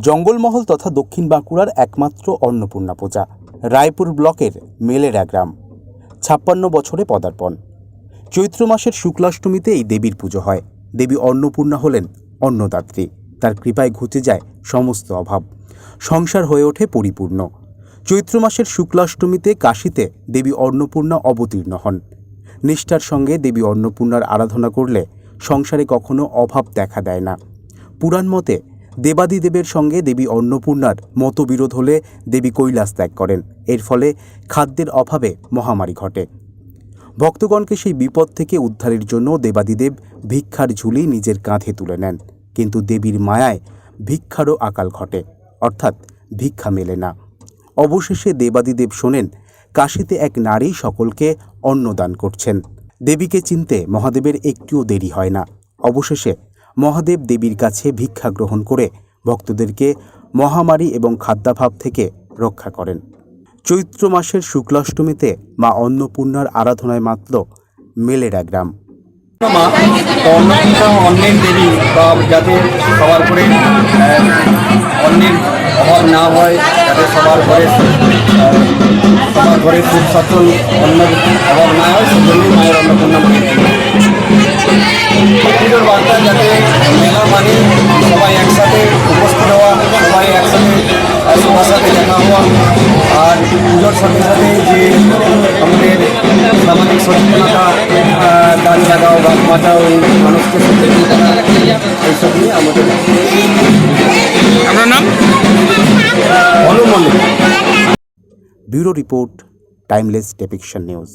জঙ্গলমহল তথা দক্ষিণ বাঁকুড়ার একমাত্র অন্নপূর্ণা পূজা। রায়পুর ব্লকের মেলেরা গ্রাম। ৫৬ বছরে পদার্পণ। চৈত্র মাসের শুক্লাষ্টমীতে এই দেবীর পুজো হয়। দেবী অন্নপূর্ণা হলেন অন্নদাত্রী। তার কৃপায় ঘুচে যায় সমস্ত অভাব, সংসার হয়ে ওঠে পরিপূর্ণ। চৈত্র মাসের শুক্লাষ্টমীতে কাশীতে দেবী অন্নপূর্ণা অবতীর্ণ হন। নিষ্ঠার সঙ্গে দেবী অন্নপূর্ণার আরাধনা করলে সংসারে কখনো অভাব দেখা দেয় না। পুরাণ মতে দেবাদিদেবের সঙ্গে দেবী অন্নপূর্ণার মতবিরোধ হলে দেবী কৈলাস ত্যাগ করেন। এর ফলে খাদ্যের অভাবে মহামারী ঘটে। ভক্তগণকে সেই বিপদ থেকে উদ্ধারের জন্য দেবাদিদেব ভিক্ষার ঝুলি নিজের কাঁধে তুলে নেন। কিন্তু দেবীর মায়ায় ভিক্ষারও আকাল ঘটে, অর্থাৎ ভিক্ষা মেলে না। অবশেষে দেবাদিদেব শোনেন কাশীতে এক নারী সকলকে অন্নদান করছেন। দেবীকে চিনতে মহাদেবের একটুও দেরি হয় না। অবশেষে মহাদেব দেবীর কাছে ভিক্ষা গ্রহণ করে ভক্তদেরকে মহামারী এবং খাদ্যাভাব থেকে রক্ষা করেন। চৈত্র মাসের শুক্লাষ্টমীতে মা অন্নপূর্ণার আরাধনায় মাতল মেলেরা গ্রাম। মা অন্নপূর্ণা অন্নের দেবী, বা যাতে সবার করে অন্নের অভাব না হয়, যাতে সবার ঘরে সুখ সচ্ছল অন্নের অভাব না হয়, সেজন্যই মায়ের অন্নপূর্ণা পুজোর বার্তা, যাতে মেলা মানে সবাই একসাথে উপস্থিত হওয়া, সবাই একসাথে সবার সাথে দেখা হওয়া, আর পুজোর সাথে সাথে যে আমাদের সামাজিক সচেতনতা, গাছ লাগাও, গাছ বাঁচাও, এই মানুষকে সচেতন করা, এইসব নিয়ে আমাদের। আপনার নাম? Anu Mallick. Bureau report, timeless depiction news.